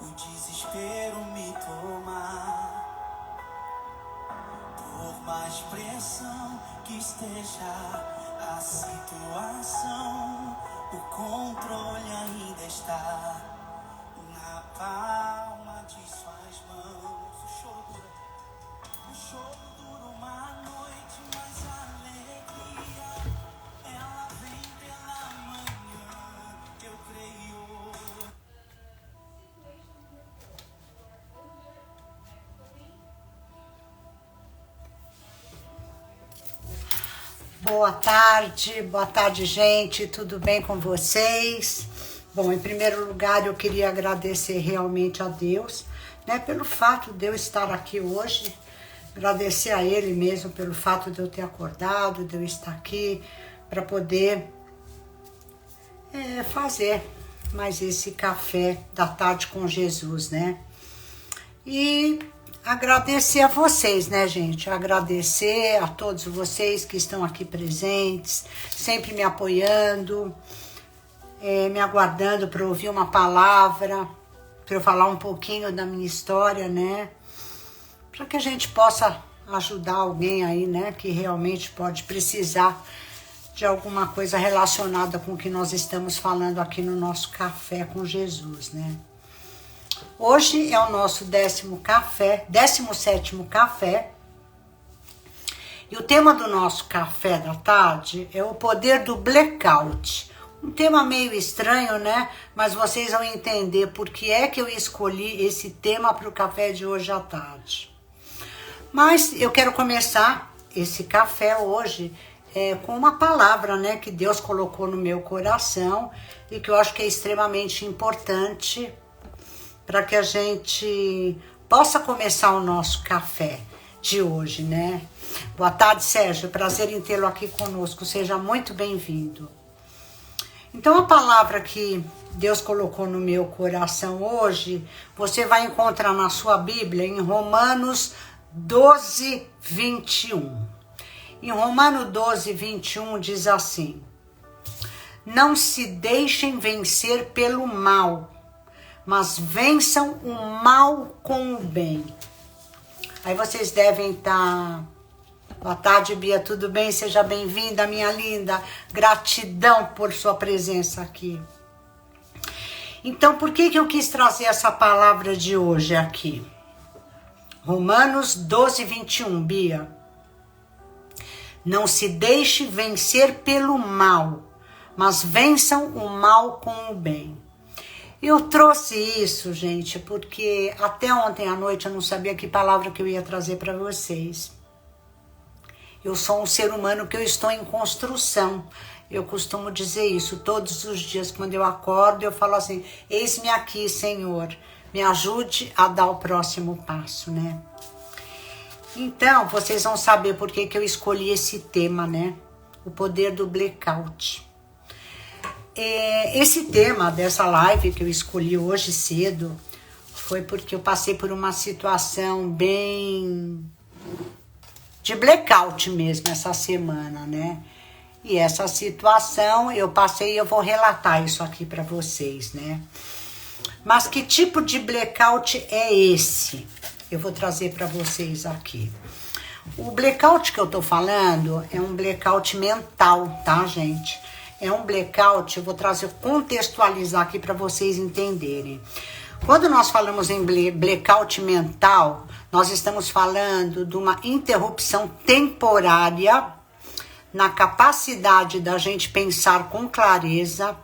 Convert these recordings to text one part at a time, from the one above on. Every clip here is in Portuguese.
o desespero me tomar. Por mais pressão que esteja a situação, o controle ainda está na palma de suas mãos. O choro dura uma noite, mas a alegria ela vem pela manhã. Eu creio. Boa tarde, gente, tudo bem com vocês? Bom, em primeiro lugar, eu queria agradecer realmente a Deus, né, pelo fato de eu estar aqui hoje, agradecer a Ele mesmo pelo fato de eu ter acordado, de eu estar aqui para poder fazer mais esse café da tarde com Jesus, né? E agradecer a vocês, né, gente? Agradecer a todos vocês que estão aqui presentes, sempre me apoiando, me aguardando para ouvir uma palavra, para eu falar um pouquinho da minha história, né? Para que a gente possa ajudar alguém aí, né, que realmente pode precisar de alguma coisa relacionada com o que nós estamos falando aqui no nosso Café com Jesus, né? Hoje é o nosso 17º café, e o tema do nosso café da tarde é o poder do blackout. Um tema meio estranho, né? Mas vocês vão entender por que é que eu escolhi esse tema para o café de hoje à tarde. Mas eu quero começar esse café hoje com uma palavra, né, que Deus colocou no meu coração e que eu acho que é extremamente importante para que a gente possa começar o nosso café de hoje, né? Boa tarde, Sérgio. Prazer em tê-lo aqui conosco. Seja muito bem-vindo. Então, a palavra que Deus colocou no meu coração hoje, você vai encontrar na sua Bíblia em Romanos 12, 21. Em Romanos 12, 21 diz assim: não se deixem vencer pelo mal, mas vençam o mal com o bem. Aí vocês devem estar... Boa tarde, Bia, tudo bem? Seja bem-vinda, minha linda. Gratidão por sua presença aqui. Então, por que eu quis trazer essa palavra de hoje aqui? Romanos 12, 21, Bia. Não se deixe vencer pelo mal, mas vençam o mal com o bem. Eu trouxe isso, gente, porque até ontem à noite eu não sabia que palavra que eu ia trazer para vocês. Eu sou um ser humano que eu estou em construção. Eu costumo dizer isso todos os dias. Quando eu acordo, eu falo assim: eis-me aqui, Senhor. Me ajude a dar o próximo passo, né? Então, vocês vão saber por que eu escolhi esse tema, né? O poder do blackout. Esse tema dessa live que eu escolhi hoje cedo foi porque eu passei por uma situação bem de blackout mesmo essa semana, né? E essa situação eu passei e eu vou relatar isso aqui para vocês, né? Mas que tipo de blackout é esse? Eu vou trazer para vocês aqui. O blackout que eu tô falando é um blackout mental, tá, gente? É um blackout, eu vou contextualizar aqui para vocês entenderem. Quando nós falamos em blackout mental, nós estamos falando de uma interrupção temporária na capacidade da gente pensar com clareza,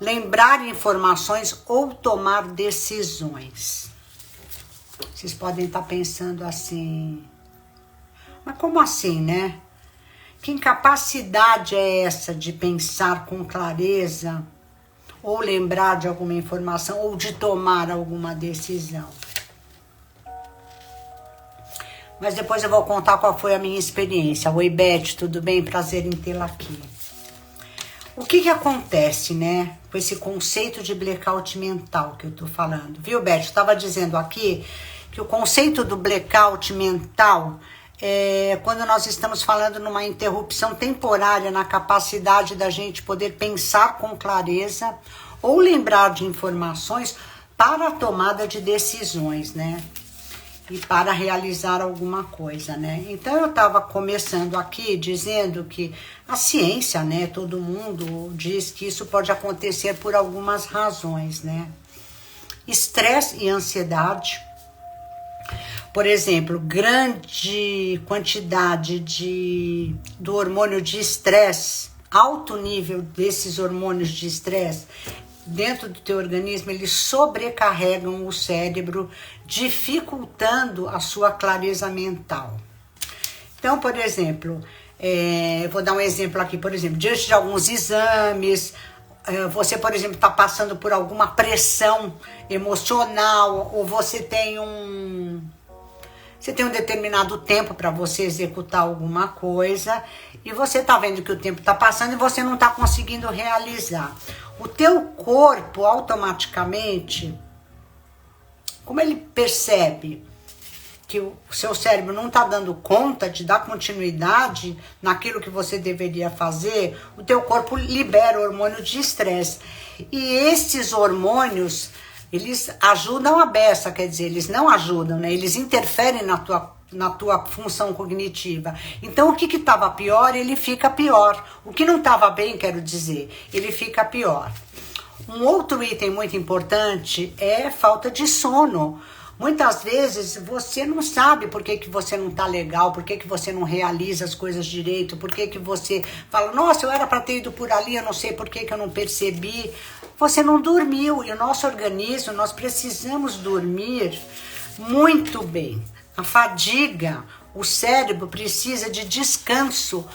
lembrar informações ou tomar decisões. Vocês podem estar pensando assim, mas como assim, né? Que incapacidade é essa de pensar com clareza, ou lembrar de alguma informação, ou de tomar alguma decisão? Mas depois eu vou contar qual foi a minha experiência. Oi, Beth, tudo bem? Prazer em tê-la aqui. O que acontece, né, com esse conceito de blackout mental que eu tô falando? Viu, Beth? Eu estava dizendo aqui que o conceito do blackout mental quando nós estamos falando numa interrupção temporária na capacidade da gente poder pensar com clareza ou lembrar de informações, para a tomada de decisões, né? E para realizar alguma coisa, né? Então eu estava começando aqui dizendo que a ciência, né? Todo mundo diz que isso pode acontecer por algumas razões, né? Estresse e ansiedade. Por exemplo, grande quantidade do hormônio de estresse, alto nível desses hormônios de estresse dentro do teu organismo, eles sobrecarregam o cérebro, dificultando a sua clareza mental. Então, por exemplo, vou dar um exemplo aqui, por exemplo, diante de alguns exames, você, por exemplo, está passando por alguma pressão emocional, ou você tem um determinado tempo para você executar alguma coisa, e você está vendo que o tempo está passando e você não está conseguindo realizar. O teu corpo automaticamente, como ele percebe que o seu cérebro não está dando conta de dar continuidade naquilo que você deveria fazer, o teu corpo libera o hormônio de estresse. E esses hormônios, eles ajudam a beça, quer dizer, eles não ajudam, né? Eles interferem na tua função cognitiva. Então, o que estava pior, ele fica pior. O que não estava bem, quero dizer, ele fica pior. Um outro item muito importante é falta de sono. Muitas vezes você não sabe por que você não tá legal, por que você não realiza as coisas direito, por que você fala, nossa, eu era para ter ido por ali, eu não sei por que eu não percebi. Você não dormiu, e o nosso organismo, nós precisamos dormir muito bem. A fadiga, o cérebro precisa de descanso.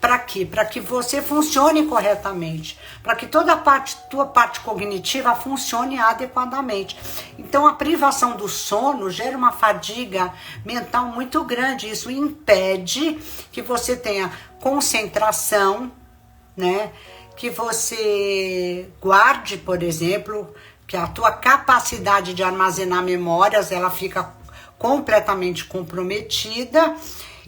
Para quê? Para que você funcione corretamente, para que toda a tua parte cognitiva funcione adequadamente. Então a privação do sono gera uma fadiga mental muito grande. Isso impede que você tenha concentração, né? Que você guarde, por exemplo, que a tua capacidade de armazenar memórias, ela fica completamente comprometida,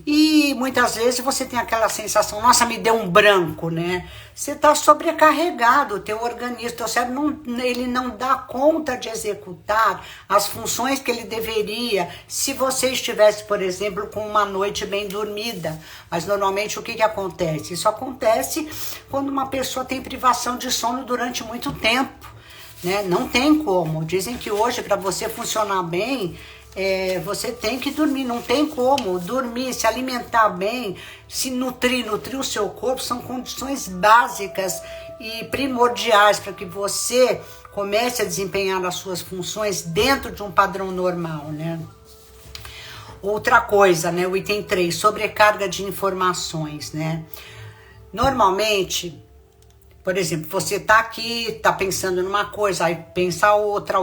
e muitas vezes você tem aquela sensação, nossa, me deu um branco, né? Você está sobrecarregado, o teu organismo, teu cérebro, ele não dá conta de executar as funções que ele deveria, se você estivesse, por exemplo, com uma noite bem dormida. Mas normalmente o que acontece? Isso acontece quando uma pessoa tem privação de sono durante muito tempo, né? Não tem como. Dizem que hoje, para você funcionar bem, você tem que dormir, não tem como. Dormir, se alimentar bem, se nutrir o seu corpo, são condições básicas e primordiais para que você comece a desempenhar as suas funções dentro de um padrão normal, né? Outra coisa, né, o item 3, sobrecarga de informações, né? Normalmente, por exemplo, você tá aqui, tá pensando numa coisa, aí pensa outra.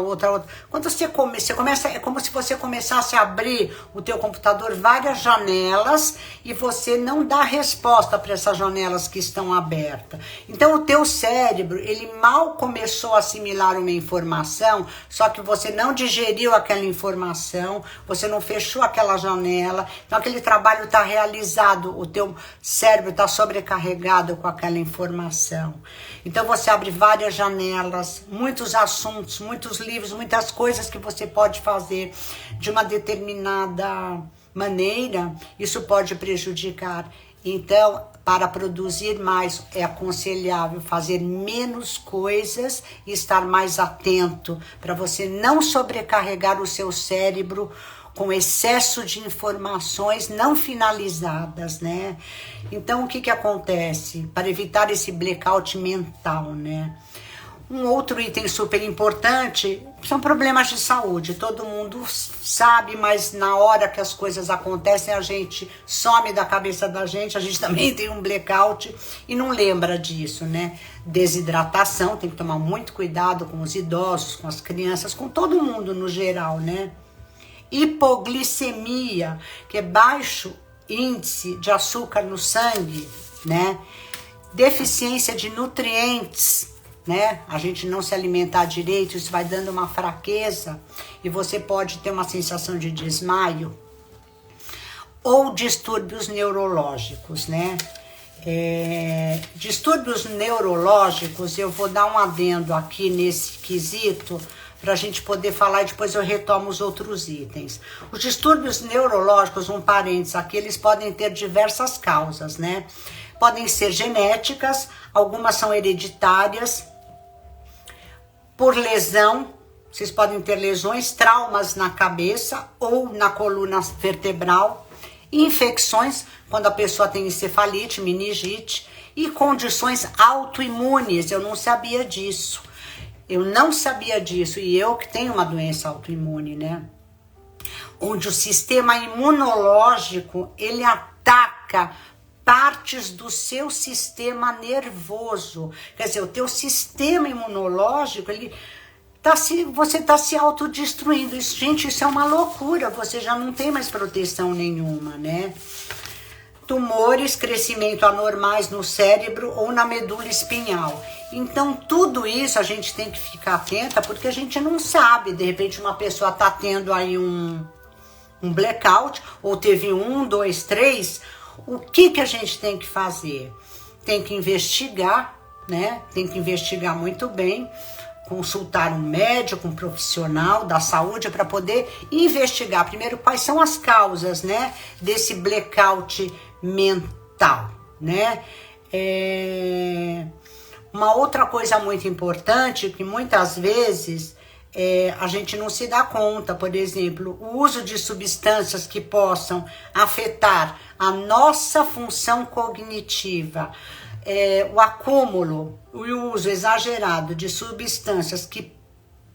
Quando você começa, é como se você começasse a abrir o teu computador várias janelas e você não dá resposta para essas janelas que estão abertas. Então o teu cérebro, ele mal começou a assimilar uma informação, só que você não digeriu aquela informação, você não fechou aquela janela, então aquele trabalho está realizado, o teu cérebro está sobrecarregado com aquela informação. Então você abre várias janelas, muitos assuntos, muitos livros, muitas coisas que você pode fazer de uma determinada maneira, isso pode prejudicar. Então, para produzir mais, é aconselhável fazer menos coisas e estar mais atento, para você não sobrecarregar o seu cérebro com excesso de informações não finalizadas, né? Então, o que acontece? Para evitar esse blackout mental, né? Um outro item super importante são problemas de saúde. Todo mundo sabe, mas na hora que as coisas acontecem, a gente some da cabeça da gente, a gente também tem um blackout e não lembra disso, né? Desidratação, tem que tomar muito cuidado com os idosos, com as crianças, com todo mundo no geral, né? Hipoglicemia, que é baixo índice de açúcar no sangue, né? Deficiência de nutrientes, né? A gente não se alimentar direito, isso vai dando uma fraqueza e você pode ter uma sensação de desmaio. Ou distúrbios neurológicos, né? Distúrbios neurológicos, eu vou dar um adendo aqui nesse quesito, para a gente poder falar e depois eu retomo os outros itens. Os distúrbios neurológicos, um parênteses aqui, eles podem ter diversas causas, né? Podem ser genéticas, algumas são hereditárias, por lesão, vocês podem ter lesões, traumas na cabeça ou na coluna vertebral, infecções, quando a pessoa tem encefalite, meningite, e condições autoimunes. Eu não sabia disso. E eu que tenho uma doença autoimune, né? Onde o sistema imunológico, ele ataca partes do seu sistema nervoso. Quer dizer, o teu sistema imunológico, você está se autodestruindo. Isso, gente, isso é uma loucura. Você já não tem mais proteção nenhuma, né? Tumores, crescimento anormais no cérebro ou na medula espinhal. Então, tudo isso a gente tem que ficar atenta, porque a gente não sabe. De repente, uma pessoa está tendo aí um blackout, ou teve 1, 2, 3. O que a gente tem que fazer? Tem que investigar, né? Tem que investigar muito bem, consultar um médico, um profissional da saúde para poder investigar primeiro quais são as causas, né, desse blackout mental, né? Uma outra coisa muito importante que muitas vezes a gente não se dá conta, por exemplo, o uso de substâncias que possam afetar a nossa função cognitiva, o acúmulo, o uso exagerado de substâncias que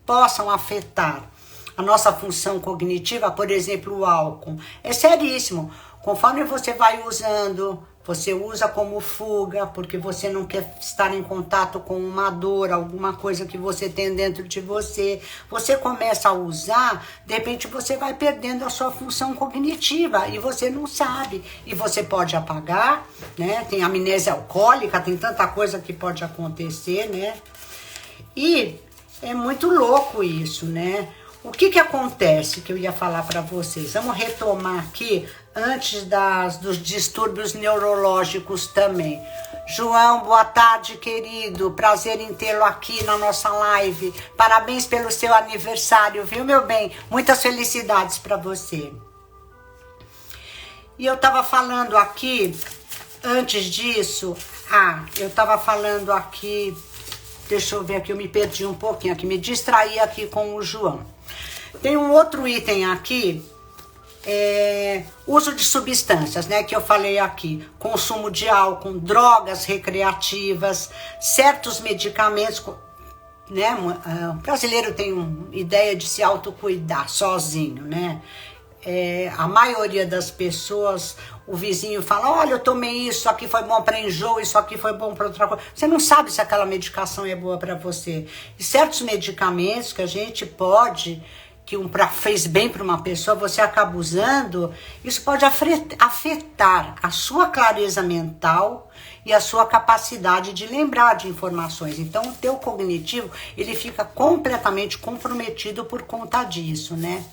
possam afetar a nossa função cognitiva, por exemplo, o álcool, é seríssimo. Conforme você vai usando, você usa como fuga, porque você não quer estar em contato com uma dor, alguma coisa que você tem dentro de você. Você começa a usar, de repente você vai perdendo a sua função cognitiva e você não sabe. E você pode apagar, né? Tem amnésia alcoólica, tem tanta coisa que pode acontecer, né? E é muito louco isso, né? O que acontece que eu ia falar para vocês? Vamos retomar aqui antes dos distúrbios neurológicos também. João, boa tarde, querido. Prazer em tê-lo aqui na nossa live. Parabéns pelo seu aniversário, viu, meu bem? Muitas felicidades para você. E eu estava falando aqui, antes disso, eu estava falando aqui, deixa eu ver aqui, eu me perdi um pouquinho aqui, me distraí aqui com o João. Tem um outro item aqui, uso de substâncias, né, que eu falei aqui, consumo de álcool, drogas recreativas, certos medicamentos, né, o brasileiro tem uma ideia de se autocuidar sozinho, né, a maioria das pessoas, o vizinho fala, olha, eu tomei isso aqui foi bom para enjoo, isso aqui foi bom para outra coisa. Você não sabe se aquela medicação é boa para você. E certos medicamentos que a gente pode, que fez bem para uma pessoa, você acaba usando, isso pode afetar a sua clareza mental e a sua capacidade de lembrar de informações. Então, o teu cognitivo, ele fica completamente comprometido por conta disso, né?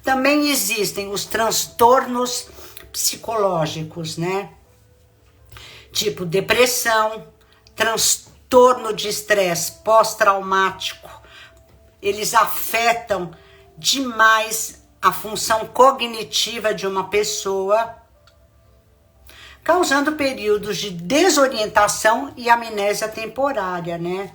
Também existem os transtornos psicológicos, né? Tipo depressão, transtorno de estresse pós-traumático. Eles afetam demais a função cognitiva de uma pessoa, causando períodos de desorientação e amnésia temporária, né?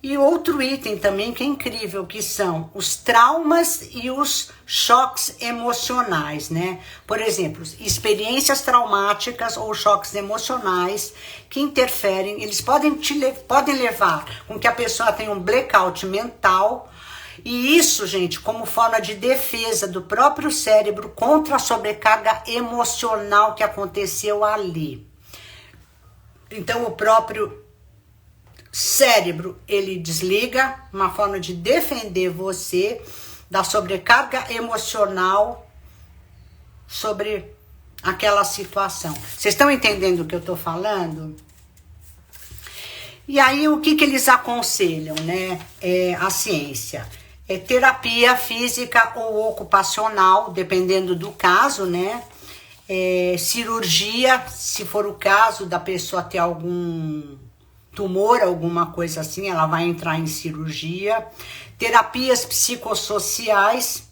E outro item também que é incrível, que são os traumas e os choques emocionais, né? Por exemplo, experiências traumáticas ou choques emocionais que interferem, eles podem levar com que a pessoa tenha um blackout mental. E isso, gente, como forma de defesa do próprio cérebro contra a sobrecarga emocional que aconteceu ali. Então, o próprio cérebro, ele desliga, uma forma de defender você da sobrecarga emocional sobre aquela situação. Vocês estão entendendo o que eu estou falando? E aí, o que eles aconselham, né? A ciência. Terapia física ou ocupacional, dependendo do caso, né? Cirurgia, se for o caso da pessoa ter algum tumor, alguma coisa assim, ela vai entrar em cirurgia. Terapias psicossociais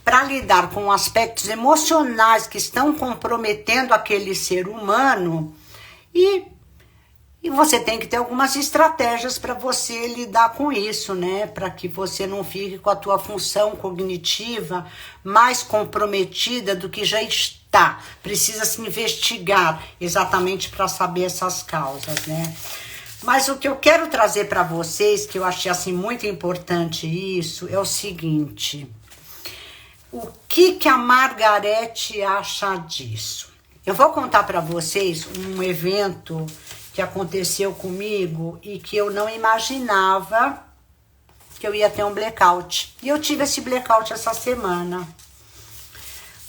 para lidar com aspectos emocionais que estão comprometendo aquele ser humano e você tem que ter algumas estratégias para você lidar com isso, né? Para que você não fique com a tua função cognitiva mais comprometida do que já está. Precisa se investigar exatamente para saber essas causas, né? Mas o que eu quero trazer para vocês, que eu achei assim muito importante isso, é o seguinte: o que a Margarete acha disso? Eu vou contar para vocês um evento que aconteceu comigo e que eu não imaginava que eu ia ter um blackout. E eu tive esse blackout essa semana.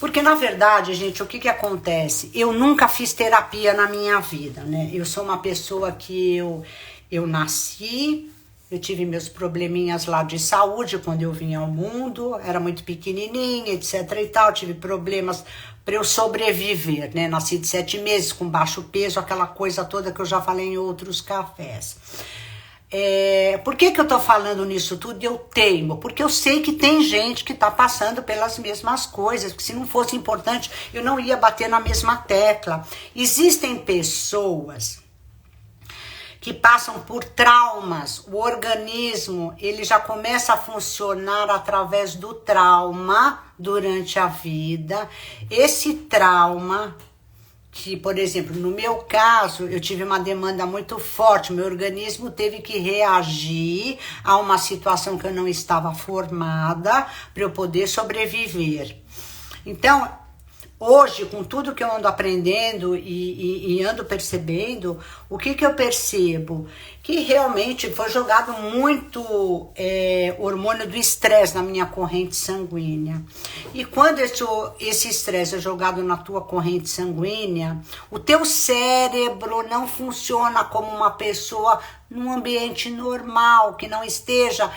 Porque, na verdade, gente, o que acontece? Eu nunca fiz terapia na minha vida, né? Eu sou uma pessoa que eu nasci, eu tive meus probleminhas lá de saúde quando eu vim ao mundo, era muito pequenininha, etc e tal, tive problemas para eu sobreviver, né? Nasci de 7 meses, com baixo peso, aquela coisa toda que eu já falei em outros cafés. Por que eu tô falando nisso tudo? Eu teimo, porque eu sei que tem gente que tá passando pelas mesmas coisas, porque se não fosse importante, eu não ia bater na mesma tecla. Existem pessoas que passam por traumas, o organismo, ele já começa a funcionar através do trauma durante a vida. Esse trauma, que, por exemplo, no meu caso, eu tive uma demanda muito forte, meu organismo teve que reagir a uma situação que eu não estava formada para eu poder sobreviver. Então, hoje, com tudo que eu ando aprendendo e ando percebendo, o que eu percebo? Que realmente foi jogado muito hormônio do estresse na minha corrente sanguínea. E quando esse estresse é jogado na tua corrente sanguínea, o teu cérebro não funciona como uma pessoa num ambiente normal, que não esteja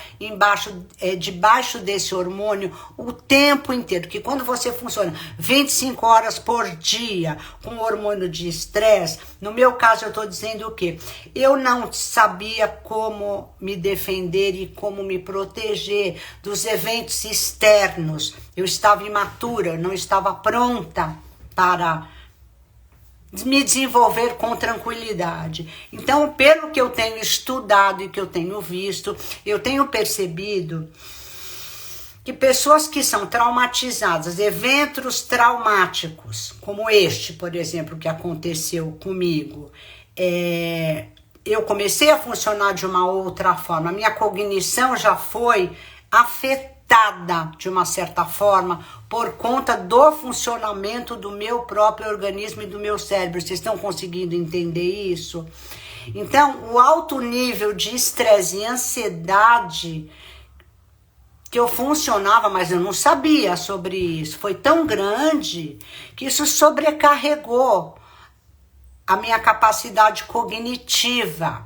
debaixo desse hormônio o tempo inteiro. Que quando você funciona 25 horas por dia com hormônio de estresse, no meu caso eu estou dizendo o quê? Eu não sabia como me defender e como me proteger dos eventos externos. Eu estava imatura, não estava pronta para me desenvolver com tranquilidade. Então, pelo que eu tenho estudado e que eu tenho visto, eu tenho percebido que pessoas que são traumatizadas, eventos traumáticos, como este, por exemplo, que aconteceu comigo, eu comecei a funcionar de uma outra forma, a minha cognição já foi afetada de uma certa forma por conta do funcionamento do meu próprio organismo e do meu cérebro. Vocês estão conseguindo entender isso? Então, o alto nível de estresse e ansiedade que eu funcionava, mas eu não sabia sobre isso, foi tão grande que isso sobrecarregou a minha capacidade cognitiva.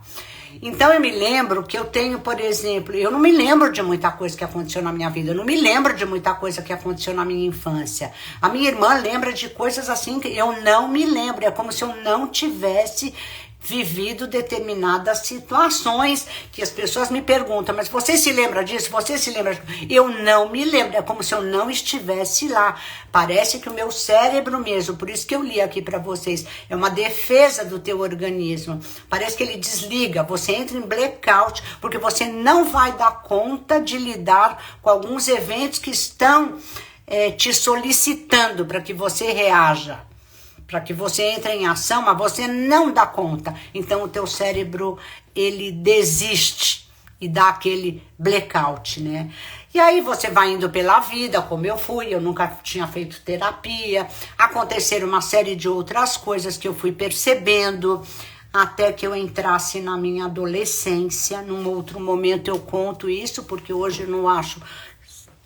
Então eu me lembro que eu tenho, por exemplo, eu não me lembro de muita coisa que aconteceu na minha vida, eu não me lembro de muita coisa que aconteceu na minha infância. A minha irmã lembra de coisas assim que eu não me lembro, é como se eu não tivesse vivido determinadas situações que as pessoas me perguntam, mas você se lembra disso? Você se lembra disso? Eu não me lembro, é como se eu não estivesse lá. Parece que o meu cérebro mesmo, por isso que eu li aqui para vocês, é uma defesa do teu organismo. Parece que ele desliga, você entra em blackout, porque você não vai dar conta de lidar com alguns eventos que estão te solicitando para que você reaja, para que você entre em ação, mas você não dá conta. Então o teu cérebro, ele desiste e dá aquele blackout, né? E aí você vai indo pela vida, como eu fui, eu nunca tinha feito terapia, aconteceram uma série de outras coisas que eu fui percebendo, até que eu entrasse na minha adolescência. Num outro momento eu conto isso, porque hoje eu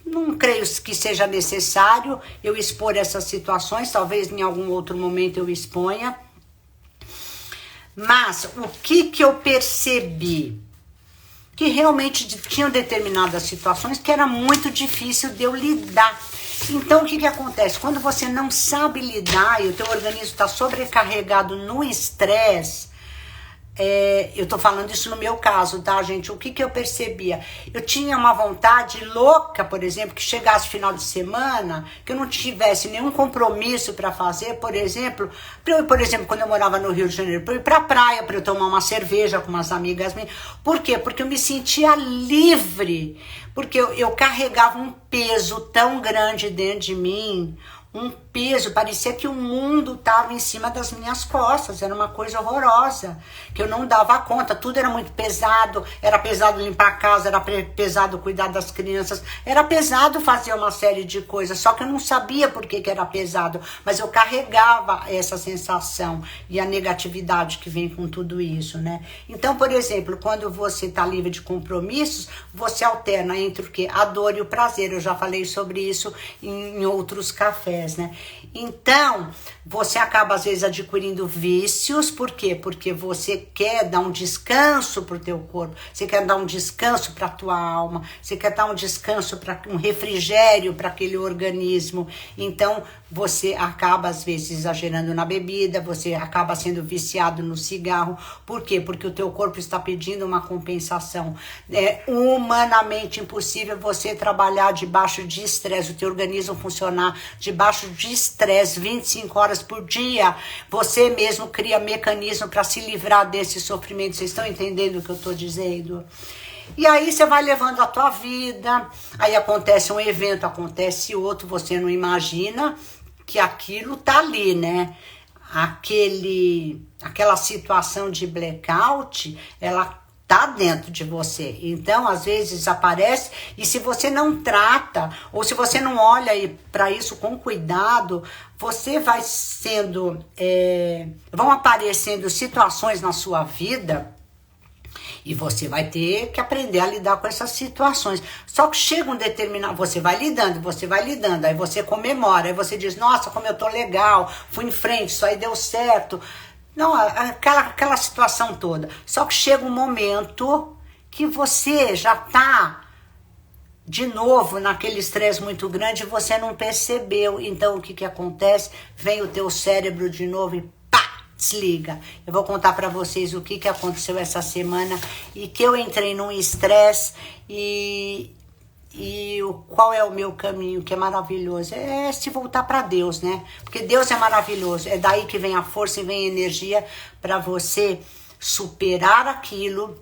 não creio que seja necessário eu expor essas situações, talvez em algum outro momento eu exponha. Mas o que eu percebi? Que realmente tinham determinadas situações que era muito difícil de eu lidar. Então o que acontece? Quando você não sabe lidar e o teu organismo está sobrecarregado no estresse, eu tô falando isso no meu caso, tá, gente? O que eu percebia? Eu tinha uma vontade louca, por exemplo, que chegasse final de semana, que eu não tivesse nenhum compromisso para fazer, por exemplo, quando eu morava no Rio de Janeiro, para eu ir pra praia, para eu tomar uma cerveja com umas amigas minhas. Por quê? Porque eu me sentia livre, porque eu carregava um peso tão grande dentro de mim, um peso, parecia que o mundo estava em cima das minhas costas, era uma coisa horrorosa, que eu não dava conta, tudo era muito pesado, era pesado limpar a casa, era pesado cuidar das crianças, era pesado fazer uma série de coisas, só que eu não sabia por que era pesado, mas eu carregava essa sensação e a negatividade que vem com tudo isso, né? Então, por exemplo, quando você está livre de compromissos, você alterna entre o quê? A dor e o prazer, eu já falei sobre isso em outros cafés, né? Então, você acaba às vezes adquirindo vícios, por quê? Porque você quer dar um descanso pro teu corpo, você quer dar um descanso para tua alma, você quer dar um descanso, para um refrigério para aquele organismo. Então, você acaba às vezes exagerando na bebida, você acaba sendo viciado no cigarro. Por quê? Porque o teu corpo está pedindo uma compensação. É humanamente impossível você trabalhar debaixo de estresse, o teu organismo funcionar debaixo de estresse 25 horas por dia. Você mesmo cria mecanismo para se livrar desse sofrimento. Vocês estão entendendo o que eu estou dizendo? E aí você vai levando a tua vida, aí acontece um evento, acontece outro, você não imagina que aquilo tá ali, né? Aquela situação de blackout, ela tá dentro de você. Então, às vezes aparece, e se você não trata, ou se você não olha para isso com cuidado, você vai sendo, vão aparecendo situações na sua vida, e você vai ter que aprender a lidar com essas situações. Só que chega um determinado... Você vai lidando, aí você comemora, aí você diz, nossa, como eu tô legal, fui em frente, isso aí deu certo. Não, aquela situação toda. Só que chega um momento que você já tá de novo naquele estresse muito grande e você não percebeu. Então o que acontece? Vem o teu cérebro de novo e desliga. Eu vou contar para vocês o que aconteceu essa semana e que eu entrei num estresse e qual é o meu caminho, que é maravilhoso. É se voltar para Deus, né? Porque Deus é maravilhoso. É daí que vem a força e vem a energia para você superar aquilo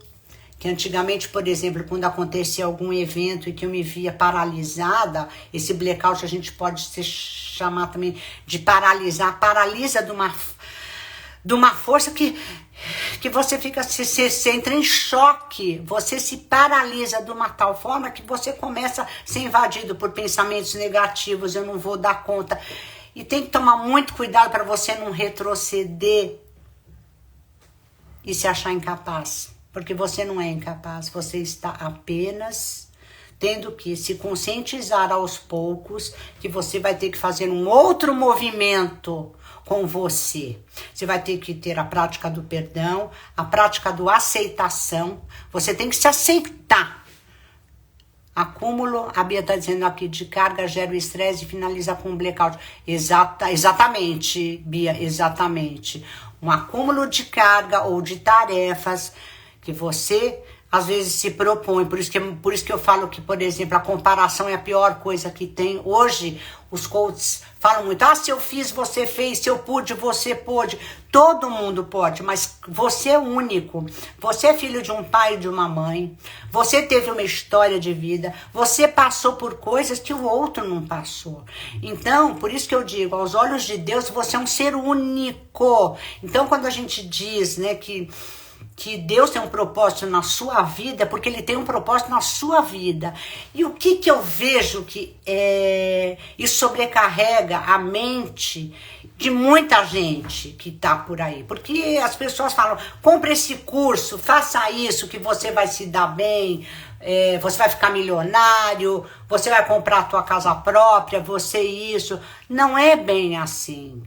que antigamente, por exemplo, quando acontecia algum evento e que eu me via paralisada, esse blackout a gente pode chamar também de paralisar, paralisa de uma força que você fica, você entra em choque, você se paralisa de uma tal forma que você começa a ser invadido por pensamentos negativos, eu não vou dar conta. E tem que tomar muito cuidado para você não retroceder e se achar incapaz, porque você não é incapaz, você está apenas tendo que se conscientizar aos poucos que você vai ter que fazer um outro movimento com você. Você vai ter que ter a prática do perdão, a prática do aceitação. Você tem que se aceitar. Acúmulo, a Bia está dizendo aqui, de carga gera o estresse e finaliza com um blackout. Exatamente, Bia, exatamente. Um acúmulo de carga ou de tarefas que você às vezes se propõe, por isso que eu falo que, por exemplo, a comparação é a pior coisa que tem. Hoje, os coaches falam muito, se eu fiz, você fez, se eu pude, você pôde. Todo mundo pode, mas você é único. Você é filho de um pai e de uma mãe, você teve uma história de vida, você passou por coisas que o outro não passou. Então, por isso que eu digo, aos olhos de Deus, você é um ser único. Então, quando a gente diz, né, que Deus tem um propósito na sua vida, porque Ele tem um propósito na sua vida. E o que eu vejo que isso sobrecarrega a mente de muita gente que tá por aí? Porque as pessoas falam, compre esse curso, faça isso que você vai se dar bem, você vai ficar milionário, você vai comprar a tua casa própria, você isso. Não é bem assim.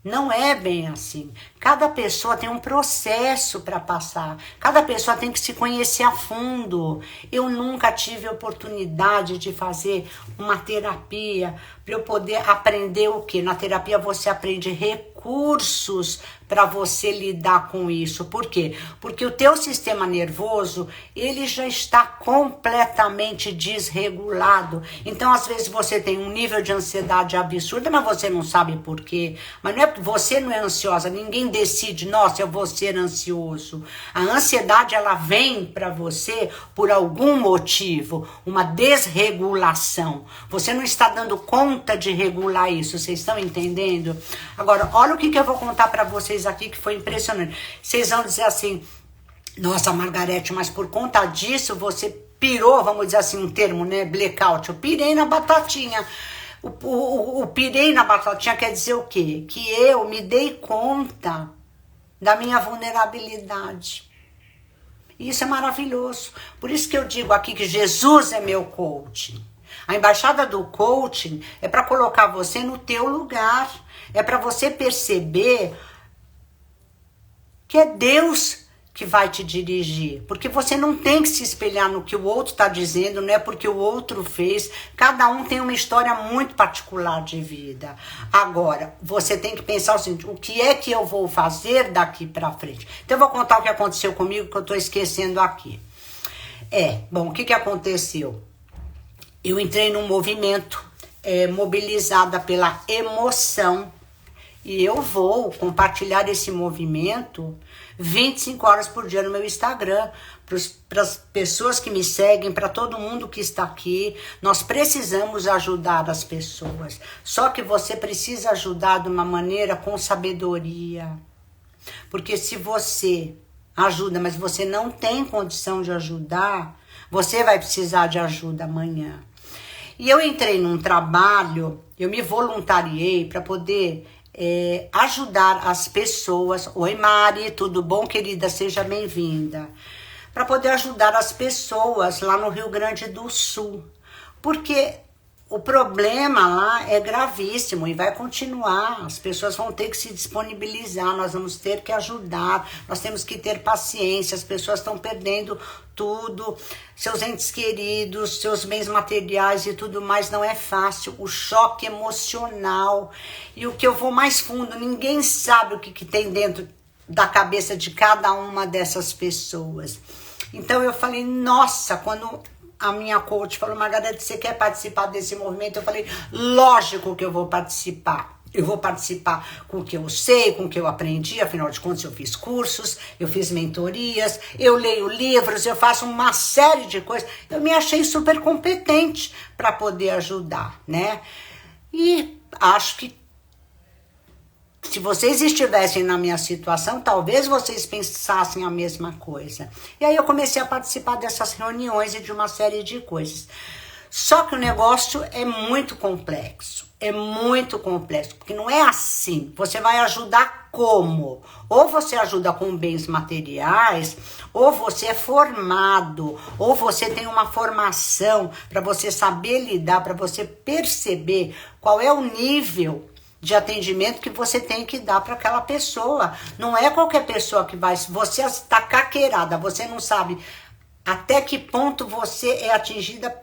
Não é bem assim. Cada pessoa tem um processo para passar. Cada pessoa tem que se conhecer a fundo. Eu nunca tive oportunidade de fazer uma terapia para eu poder aprender o quê? Na terapia você aprende recursos. recursos para você lidar com isso. Por quê? Porque o teu sistema nervoso, ele já está completamente desregulado. Então, às vezes, você tem um nível de ansiedade absurda, mas você não sabe por quê. Mas não é porque você não é ansiosa, ninguém decide, nossa, eu vou ser ansioso. A ansiedade, ela vem para você por algum motivo, uma desregulação. Você não está dando conta de regular isso, vocês estão entendendo? Agora, olha o que eu vou contar para vocês aqui que foi impressionante. Vocês vão dizer assim, nossa, Margarete, mas por conta disso você pirou, vamos dizer assim, um termo, né, blackout. Eu pirei na batatinha. O pirei na batatinha quer dizer o quê? Que eu me dei conta da minha vulnerabilidade. Isso é maravilhoso. Por isso que eu digo aqui que Jesus é meu coaching. A embaixada do coaching é para colocar você no teu lugar. É para você perceber que é Deus que vai te dirigir. Porque você não tem que se espelhar no que o outro está dizendo, não é porque o outro fez. Cada um tem uma história muito particular de vida. Agora, você tem que pensar o seguinte, o que é que eu vou fazer daqui para frente? Então, eu vou contar o que aconteceu comigo, que eu estou esquecendo aqui. Bom, o que aconteceu? Eu entrei num movimento mobilizada pela emoção. E eu vou compartilhar esse movimento 25 horas por dia no meu Instagram, para as pessoas que me seguem, para todo mundo que está aqui. Nós precisamos ajudar as pessoas. Só que você precisa ajudar de uma maneira com sabedoria. Porque se você ajuda, mas você não tem condição de ajudar, você vai precisar de ajuda amanhã. E eu entrei num trabalho, eu me voluntariei para poder ajudar as pessoas. Oi, Mari, tudo bom, querida? Seja bem-vinda. Para poder ajudar as pessoas lá no Rio Grande do Sul. Porque o problema lá é gravíssimo e vai continuar. As pessoas vão ter que se disponibilizar, nós vamos ter que ajudar, nós temos que ter paciência. As pessoas estão perdendo tudo, seus entes queridos, seus bens materiais e tudo mais. Não é fácil, o choque emocional. E o que eu vou mais fundo, ninguém sabe o que tem dentro da cabeça de cada uma dessas pessoas. Então eu falei, nossa, quando a minha coach falou, Margarete, você quer participar desse movimento? Eu falei, lógico que eu vou participar. Eu vou participar com o que eu sei, com o que eu aprendi. Afinal de contas, eu fiz cursos, eu fiz mentorias, eu leio livros, eu faço uma série de coisas. Eu me achei super competente para poder ajudar, né? E acho que se vocês estivessem na minha situação, talvez vocês pensassem a mesma coisa. E aí eu comecei a participar dessas reuniões e de uma série de coisas. Só que o negócio é muito complexo. É muito complexo, porque não é assim. Você vai ajudar como? Ou você ajuda com bens materiais, ou você é formado, ou você tem uma formação para você saber lidar, para você perceber qual é o nível de atendimento que você tem que dar para aquela pessoa. Não é qualquer pessoa que vai... Você está caqueirada, você não sabe até que ponto você é atingida,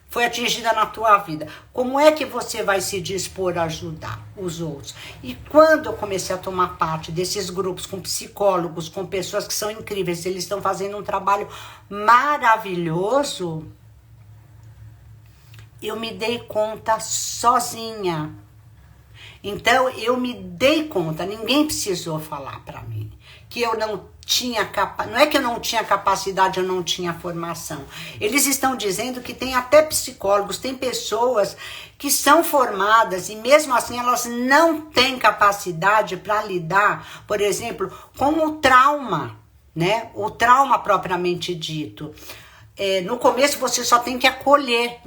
foi atingida na tua vida. Como é que você vai se dispor a ajudar os outros? E quando eu comecei a tomar parte desses grupos com psicólogos, com pessoas que são incríveis, eles estão fazendo um trabalho maravilhoso, eu me dei conta sozinha. Então, eu me dei conta, ninguém precisou falar para mim, que eu não tinha não é que eu não tinha capacidade, eu não tinha formação. Eles estão dizendo que tem até psicólogos, tem pessoas que são formadas e mesmo assim elas não têm capacidade para lidar, por exemplo, com o trauma, né? O trauma propriamente dito. No começo você só tem que acolher,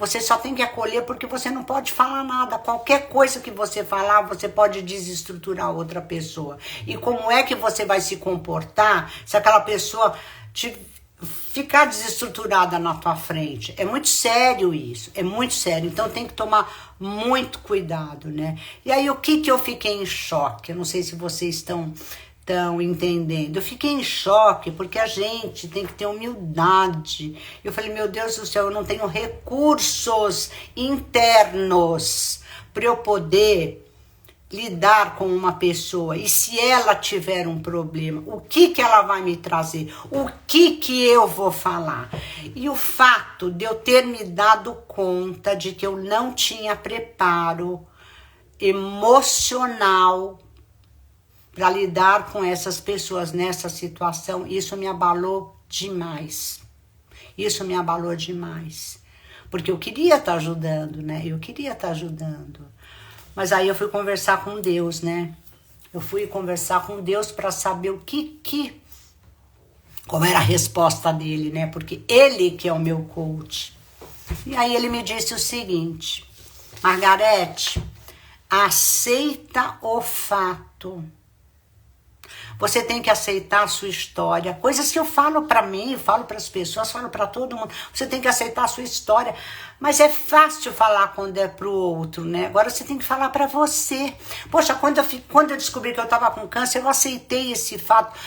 porque você não pode falar nada. Qualquer coisa que você falar, você pode desestruturar outra pessoa. E como é que você vai se comportar se aquela pessoa ficar desestruturada na tua frente? É muito sério isso, é muito sério. Então tem que tomar muito cuidado, né? E aí o que eu fiquei em choque? Eu não sei se vocês estão entendendo. Eu fiquei em choque porque a gente tem que ter humildade. Eu falei, meu Deus do céu, eu não tenho recursos internos para eu poder lidar com uma pessoa e se ela tiver um problema, o que ela vai me trazer, o que eu vou falar. E o fato de eu ter me dado conta de que eu não tinha preparo emocional para lidar com essas pessoas nessa situação, isso me abalou demais. Isso me abalou demais. Porque eu queria estar ajudando, né? Eu queria estar ajudando. Mas aí eu fui conversar com Deus, né? Eu fui conversar com Deus para saber como era a resposta dele, né? Porque ele que é o meu coach. E aí ele me disse o seguinte: Margarete, aceita o fato. Você tem que aceitar a sua história. Coisas que eu falo para mim, eu falo para as pessoas, falo para todo mundo. Você tem que aceitar a sua história. Mas é fácil falar quando é pro outro, né? Agora você tem que falar para você. Poxa, quando eu descobri que eu estava com câncer, eu aceitei esse fato.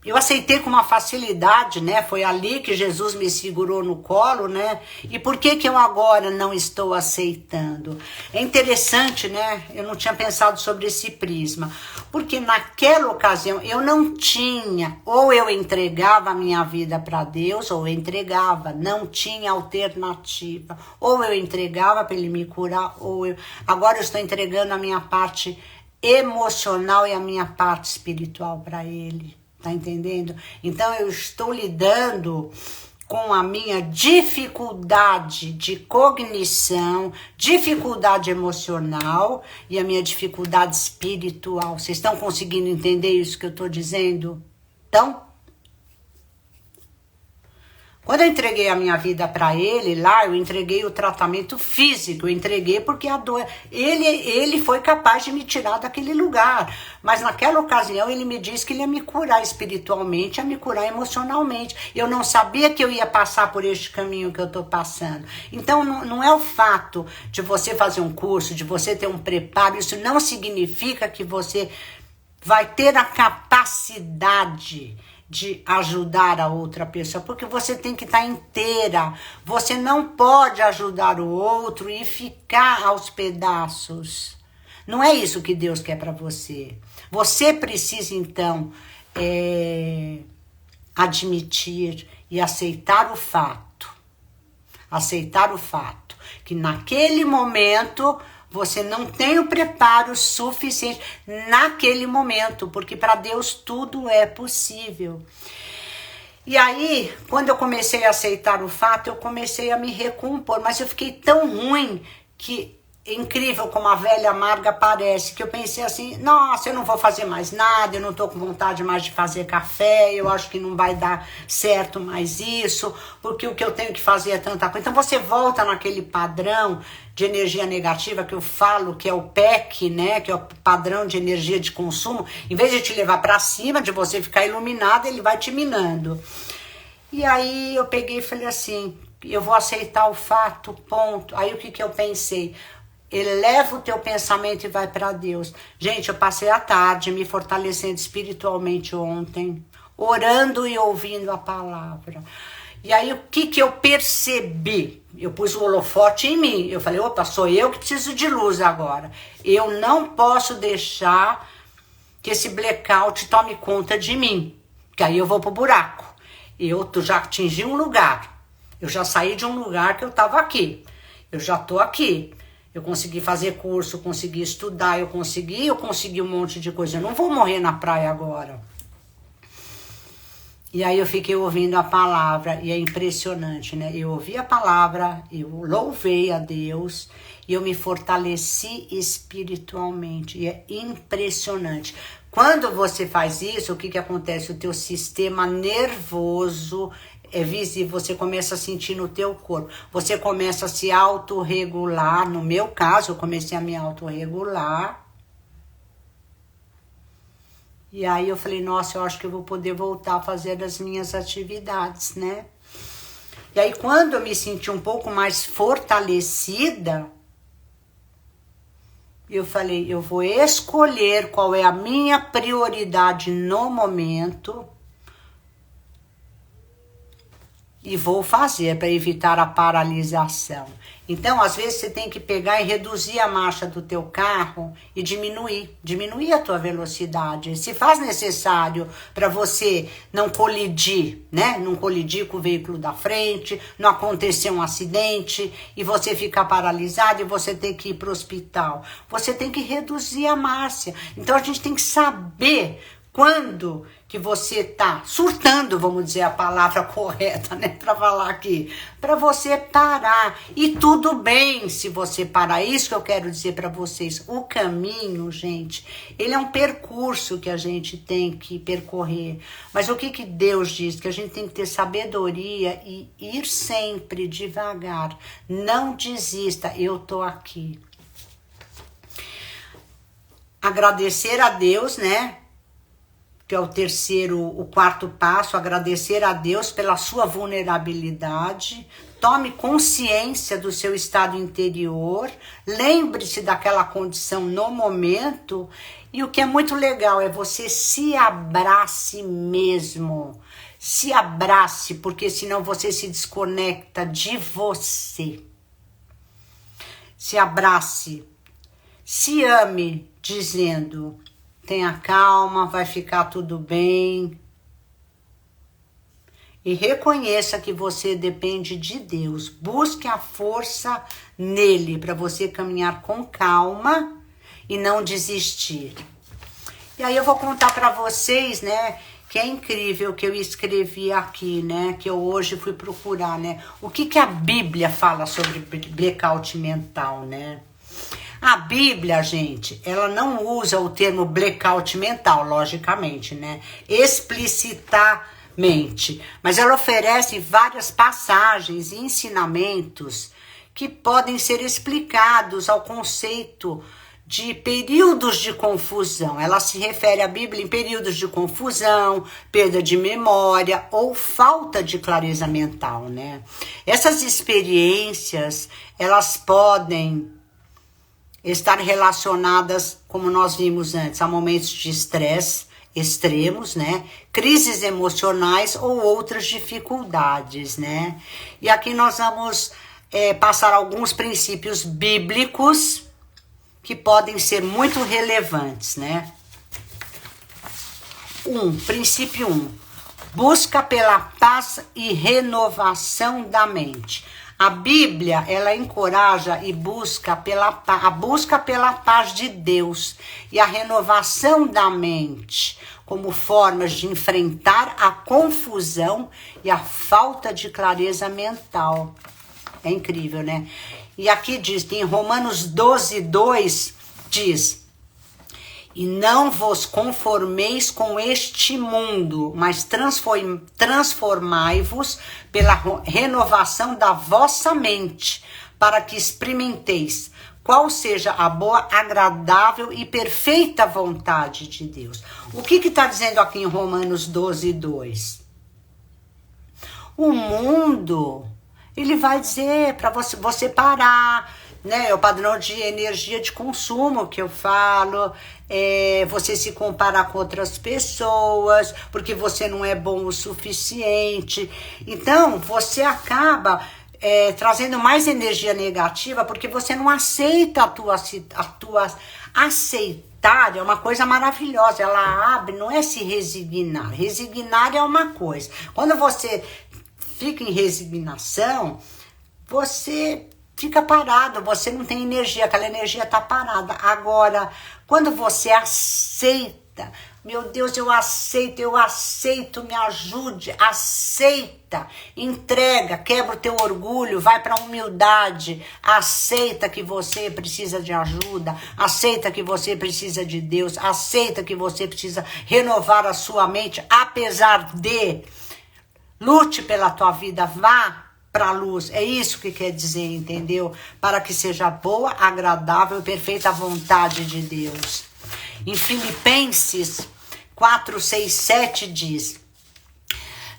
Eu aceitei com uma facilidade, né? Foi ali que Jesus me segurou no colo, né? E por que eu agora não estou aceitando? É interessante, né? Eu não tinha pensado sobre esse prisma. Porque naquela ocasião eu não tinha, ou eu entregava a minha vida para Deus, ou eu entregava, não tinha alternativa. Ou eu entregava para Ele me curar, agora eu estou entregando a minha parte emocional e a minha parte espiritual para Ele. Tá entendendo? Então eu estou lidando com a minha dificuldade de cognição, dificuldade emocional e a minha dificuldade espiritual. Vocês estão conseguindo entender isso que eu estou dizendo? Então, quando eu entreguei a minha vida para ele, lá eu entreguei o tratamento físico, eu entreguei porque a dor, ele foi capaz de me tirar daquele lugar, mas naquela ocasião ele me disse que ele ia me curar espiritualmente, ia me curar emocionalmente. Eu não sabia que eu ia passar por este caminho que eu estou passando. Então não é o fato de você fazer um curso, de você ter um preparo, isso não significa que você vai ter a capacidade de ajudar a outra pessoa, porque você tem que estar inteira. Você não pode ajudar o outro e ficar aos pedaços. Não é isso que Deus quer para você. Você precisa, então, admitir e aceitar o fato. Aceitar o fato que naquele momento você não tem o preparo suficiente naquele momento, porque para Deus tudo é possível. E aí, quando eu comecei a aceitar o fato, eu comecei a me recompor, mas eu fiquei tão ruim que, incrível como a velha amarga parece, que eu pensei assim, nossa, eu não vou fazer mais nada, eu não tô com vontade mais de fazer café, eu acho que não vai dar certo mais isso, porque o que eu tenho que fazer é tanta coisa. Então você volta naquele padrão de energia negativa que eu falo, que é o PEC, né, que é o padrão de energia de consumo. Em vez de te levar para cima, de você ficar iluminado, ele vai te minando. E aí eu peguei e falei assim, eu vou aceitar o fato, ponto. Aí o que eu pensei? Eleva o teu pensamento e vai para Deus. Gente, eu passei a tarde me fortalecendo espiritualmente ontem, orando e ouvindo a palavra. E aí o que eu percebi? Eu pus o holofote em mim. Eu falei, opa, sou eu que preciso de luz agora. Eu não posso deixar que esse blackout tome conta de mim, que aí eu vou pro buraco. Eu já atingi um lugar. Eu já saí de um lugar que eu estava aqui. Eu já tô aqui. Eu consegui fazer curso, consegui estudar, eu consegui um monte de coisa. Eu não vou morrer na praia agora. E aí eu fiquei ouvindo a palavra, e é impressionante, né? Eu ouvi a palavra, eu louvei a Deus, e eu me fortaleci espiritualmente, e é impressionante. Quando você faz isso, o que acontece? O teu sistema nervoso é visível, você começa a sentir no teu corpo, você começa a se autorregular. No meu caso, eu comecei a me autorregular. E aí eu falei, nossa, eu acho que eu vou poder voltar a fazer as minhas atividades, né? E aí quando eu me senti um pouco mais fortalecida, eu falei, eu vou escolher qual é a minha prioridade no momento. E vou fazer para evitar a paralisação. Então, às vezes, você tem que pegar e reduzir a marcha do teu carro e diminuir a tua velocidade. Se faz necessário para você não colidir, né? Não colidir com o veículo da frente, não acontecer um acidente e você ficar paralisado e você tem que ir para o hospital. Você tem que reduzir a marcha. Então, a gente tem que saber quando que você tá surtando, vamos dizer a palavra correta, né, para falar aqui, para você parar. E tudo bem se você parar. Isso que eu quero dizer para vocês. O caminho, gente, ele é um percurso que a gente tem que percorrer. Mas o que Deus diz? Que a gente tem que ter sabedoria e ir sempre devagar. Não desista, eu tô aqui. Agradecer a Deus, né? Que é o quarto passo, agradecer a Deus pela sua vulnerabilidade. Tome consciência do seu estado interior, lembre-se daquela condição no momento, e o que é muito legal é você se abrace mesmo. Se abrace, porque senão você se desconecta de você. Se abrace, se ame, dizendo: tenha calma, vai ficar tudo bem. E reconheça que você depende de Deus. Busque a força nele para você caminhar com calma e não desistir. E aí eu vou contar para vocês, né, que é incrível que eu escrevi aqui, né, que eu hoje fui procurar, né, o que a Bíblia fala sobre blackout mental, né? A Bíblia, gente, ela não usa o termo blackout mental, logicamente, né? Explicitamente. Mas ela oferece várias passagens e ensinamentos que podem ser explicados ao conceito de períodos de confusão. Ela se refere à Bíblia em períodos de confusão, perda de memória ou falta de clareza mental, né? Essas experiências, elas podem estar relacionadas, como nós vimos antes, a momentos de estresse extremos, né? Crises emocionais ou outras dificuldades, né? E aqui nós vamos passar alguns princípios bíblicos que podem ser muito relevantes, né? Princípio 1. Busca pela paz e renovação da mente. A Bíblia, ela encoraja e busca pela paz de Deus e a renovação da mente como formas de enfrentar a confusão e a falta de clareza mental. É incrível, né? E aqui diz, em Romanos 12:2, diz: e não vos conformeis com este mundo, mas transformai-vos pela renovação da vossa mente, para que experimenteis qual seja a boa, agradável e perfeita vontade de Deus. O que está dizendo aqui em Romanos 12:2? O mundo, ele vai dizer para você parar, né? É o padrão de energia de consumo que eu falo, você se comparar com outras pessoas, porque você não é bom o suficiente. Então, você acaba trazendo mais energia negativa, porque você não aceita aceitar é uma coisa maravilhosa, ela abre, não é se resignar. Resignar é uma coisa. Quando você fica em resignação, você fica parado, você não tem energia, aquela energia tá parada. Agora, quando você aceita, meu Deus, eu aceito, me ajude, aceita, entrega, quebra o teu orgulho, vai para a humildade, aceita que você precisa de ajuda, aceita que você precisa de Deus, aceita que você precisa renovar a sua mente, apesar de, lute pela tua vida, vá para a luz, é isso que quer dizer, entendeu? Para que seja boa, agradável e perfeita a vontade de Deus. Em Filipenses 4:6-7 diz: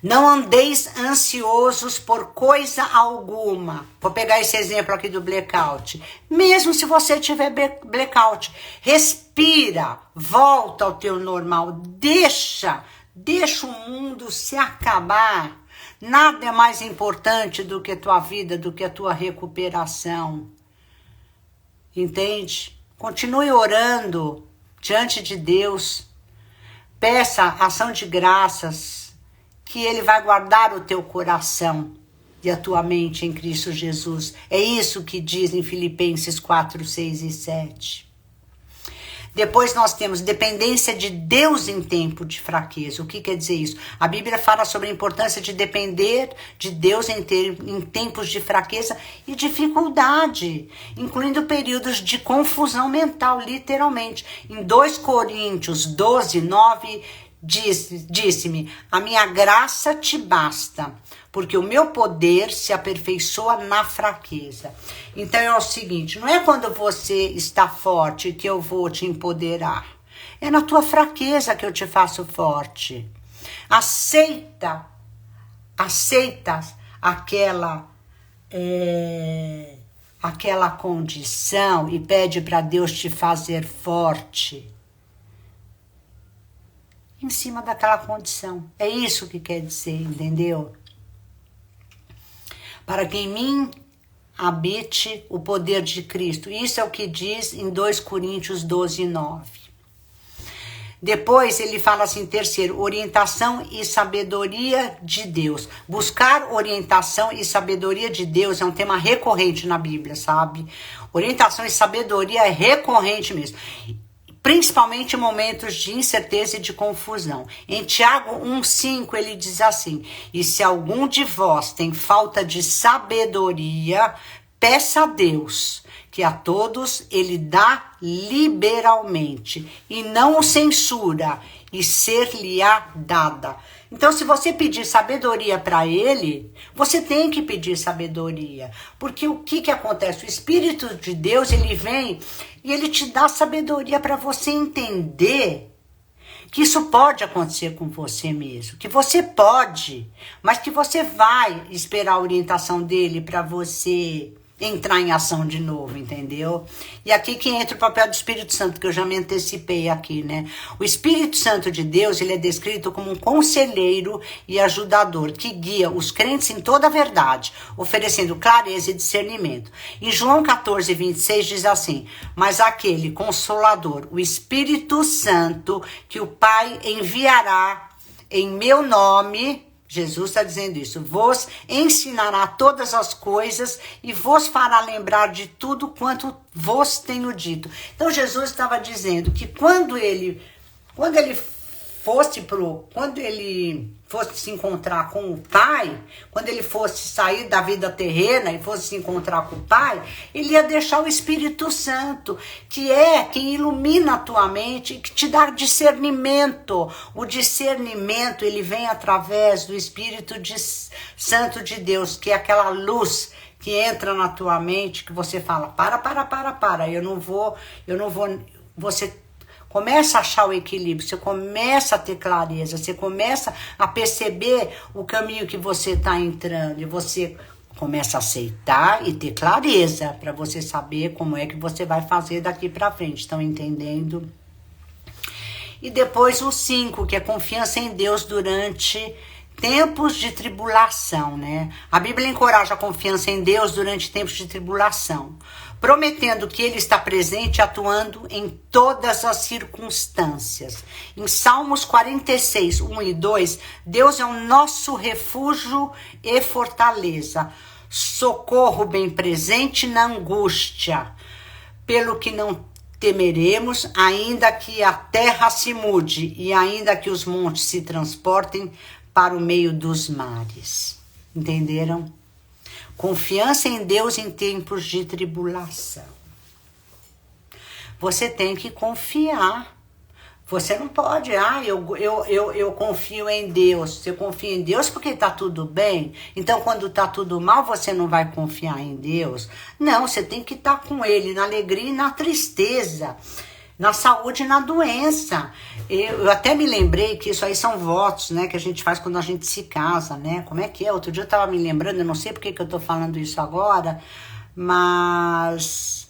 não andeis ansiosos por coisa alguma. Vou pegar esse exemplo aqui do blackout. Mesmo se você tiver blackout, respira, volta ao teu normal, deixa o mundo se acabar. Nada é mais importante do que a tua vida, do que a tua recuperação. Entende? Continue orando diante de Deus. Peça ação de graças, que Ele vai guardar o teu coração e a tua mente em Cristo Jesus. É isso que diz em Filipenses 4, 6 e 7. Depois nós temos dependência de Deus em tempo de fraqueza. O que quer dizer isso? A Bíblia fala sobre a importância de depender de Deus em tempos de fraqueza e dificuldade, incluindo períodos de confusão mental, literalmente. Em 2 Coríntios 12, 9, disse-me: a minha graça te basta, porque o meu poder se aperfeiçoa na fraqueza. Então é o seguinte, não é quando você está forte que eu vou te empoderar. É na tua fraqueza que eu te faço forte. Aceita aquela condição e pede para Deus te fazer forte em cima daquela condição. É isso que quer dizer, entendeu? Para que em mim habite o poder de Cristo. Isso é o que diz em 2 Coríntios 12, 9. Depois ele fala assim, terceiro, orientação e sabedoria de Deus. Buscar orientação e sabedoria de Deus é um tema recorrente na Bíblia, sabe? Orientação e sabedoria é recorrente mesmo. Principalmente em momentos de incerteza e de confusão. Em Tiago 1,5 ele diz assim: e se algum de vós tem falta de sabedoria, peça a Deus, que a todos ele dá liberalmente, e não o censura, e ser-lhe-á dada. Então, se você pedir sabedoria para ele, você tem que pedir sabedoria. Porque o que acontece? O Espírito de Deus, ele vem e ele te dá sabedoria para você entender que isso pode acontecer com você mesmo. Que você pode, mas que você vai esperar a orientação dele para você entrar em ação de novo, entendeu? E aqui que entra o papel do Espírito Santo, que eu já me antecipei aqui, né? O Espírito Santo de Deus, ele é descrito como um conselheiro e ajudador, que guia os crentes em toda a verdade, oferecendo clareza e discernimento. Em João 14, 26 diz assim: mas aquele Consolador, o Espírito Santo, que o Pai enviará em meu nome... Jesus está dizendo isso, vos ensinará todas as coisas e vos fará lembrar de tudo quanto vos tenho dito. Então Jesus estava dizendo que quando ele fosse se encontrar com o Pai, quando ele fosse sair da vida terrena e fosse se encontrar com o Pai, ele ia deixar o Espírito Santo, que é quem ilumina a tua mente e que te dá discernimento. O discernimento, ele vem através do Espírito Santo de Deus, que é aquela luz que entra na tua mente, que você fala, para, eu não vou, você começa a achar o equilíbrio, você começa a ter clareza, você começa a perceber o caminho que você está entrando, e você começa a aceitar e ter clareza para você saber como é que você vai fazer daqui para frente, estão entendendo? E depois o 5, que é confiança em Deus durante tempos de tribulação, né? A Bíblia encoraja a confiança em Deus durante tempos de tribulação, prometendo que ele está presente e atuando em todas as circunstâncias. Em Salmos 46, 1 e 2, Deus é o nosso refúgio e fortaleza, socorro bem presente na angústia, pelo que não temeremos, ainda que a terra se mude e ainda que os montes se transportem para o meio dos mares. Entenderam? Confiança em Deus em tempos de tribulação. Você tem que confiar. Você não pode, eu confio em Deus. Você confia em Deus porque está tudo bem? Então, quando está tudo mal, você não vai confiar em Deus? Não, você tem que estar com Ele na alegria e na tristeza, na saúde e na doença. Eu até me lembrei que isso aí são votos, né, que a gente faz quando a gente se casa, né? Como é que é? Outro dia eu estava me lembrando, eu não sei porque que eu estou falando isso agora, mas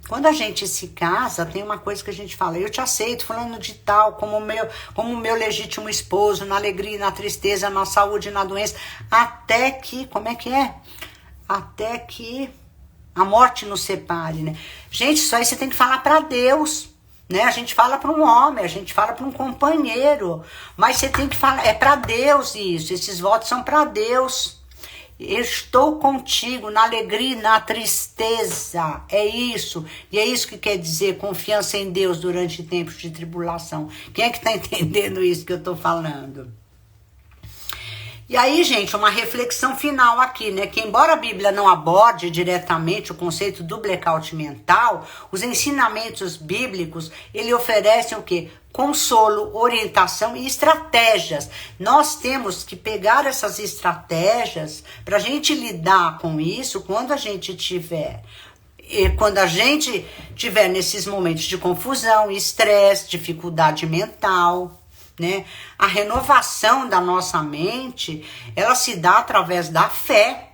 Quando a gente se casa, tem uma coisa que a gente fala: eu te aceito, fulano de tal, como o meu legítimo esposo, na alegria e na tristeza, na saúde e na doença, até que, como é que é? Até que a morte nos separe, né? Gente, isso aí você tem que falar para Deus, né? A gente fala para um homem, a gente fala para um companheiro, mas você tem que falar, é para Deus isso, esses votos são para Deus. Estou contigo na alegria e na tristeza, é isso. E é isso que quer dizer confiança em Deus durante tempos de tribulação. Quem é que está entendendo isso que eu estou falando? E aí, gente, uma reflexão final aqui, né? Que embora a Bíblia não aborde diretamente o conceito do blackout mental, os ensinamentos bíblicos, ele oferecem o quê? Consolo, orientação e estratégias. Nós temos que pegar essas estratégias para a gente lidar com isso quando a gente tiver nesses momentos de confusão, estresse, dificuldade mental, né? A renovação da nossa mente, ela se dá através da fé,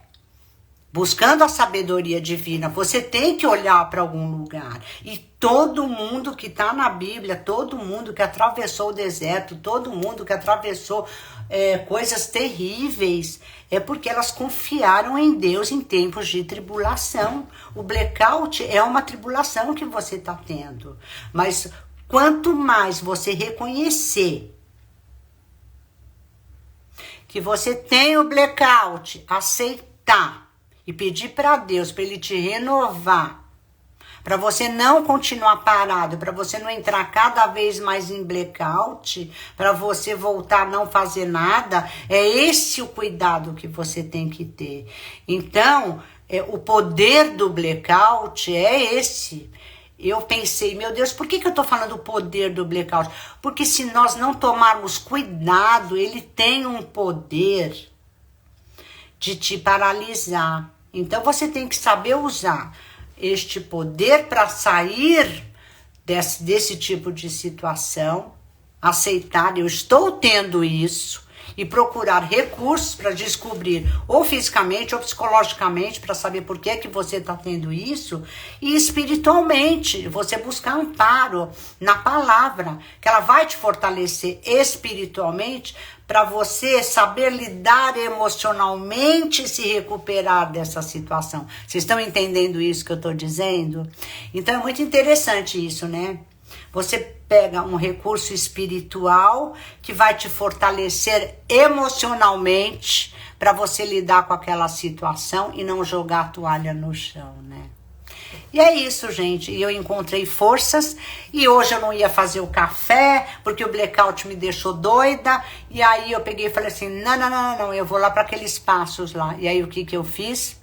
buscando a sabedoria divina. Você tem que olhar para algum lugar. E todo mundo que está na Bíblia, todo mundo que atravessou o deserto, todo mundo que atravessou coisas terríveis, é porque elas confiaram em Deus em tempos de tribulação. O blackout é uma tribulação que você está tendo. Mas quanto mais você reconhecer que você tem o blackout, aceitar e pedir para Deus, para Ele te renovar, para você não continuar parado, para você não entrar cada vez mais em blackout, para você voltar a não fazer nada, é esse o cuidado que você tem que ter. Então, o poder do blackout é esse. Eu pensei, meu Deus, por que eu tô falando o poder do blackout? Porque se nós não tomarmos cuidado, ele tem um poder de te paralisar. Então você tem que saber usar este poder para sair desse tipo de situação, aceitar, eu estou tendo isso, e procurar recursos para descobrir, ou fisicamente ou psicologicamente, para saber por que você está tendo isso, e espiritualmente, você buscar amparo na palavra, que ela vai te fortalecer espiritualmente, para você saber lidar emocionalmente e se recuperar dessa situação. Vocês estão entendendo isso que eu estou dizendo? Então é muito interessante isso, né? Você pega um recurso espiritual que vai te fortalecer emocionalmente para você lidar com aquela situação e não jogar a toalha no chão, né? E é isso, gente. Eu encontrei forças e hoje eu não ia fazer o café porque o blackout me deixou doida. E aí eu peguei e falei assim, não, eu vou lá para aqueles passos lá. E aí o que eu fiz?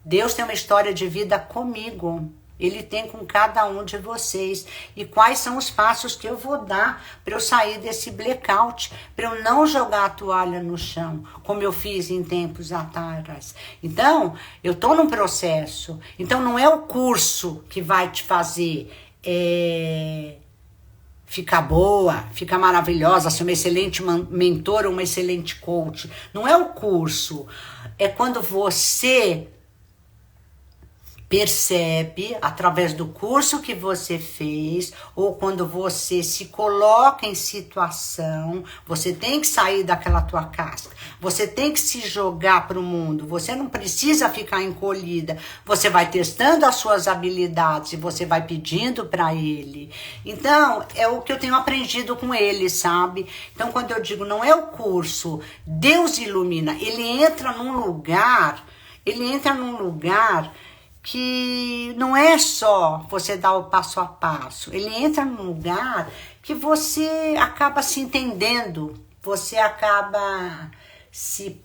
Deus tem uma história de vida comigo. Ele tem com cada um de vocês. E quais são os passos que eu vou dar para eu sair desse blackout, para eu não jogar a toalha no chão, como eu fiz em tempos atrás. Então, eu estou num processo. Então, não é o curso que vai te fazer ficar boa, ficar maravilhosa, ser uma excelente mentora, uma excelente coach. Não é o curso. É quando você percebe, através do curso que você fez, ou quando você se coloca em situação, você tem que sair daquela tua casca, você tem que se jogar para o mundo, você não precisa ficar encolhida, você vai testando as suas habilidades e você vai pedindo para ele. Então, é o que eu tenho aprendido com ele, sabe? Então, quando eu digo não é o curso, Deus ilumina, ele entra num lugar que não é só você dar o passo a passo. Ele entra num lugar que você acaba se entendendo, você acaba se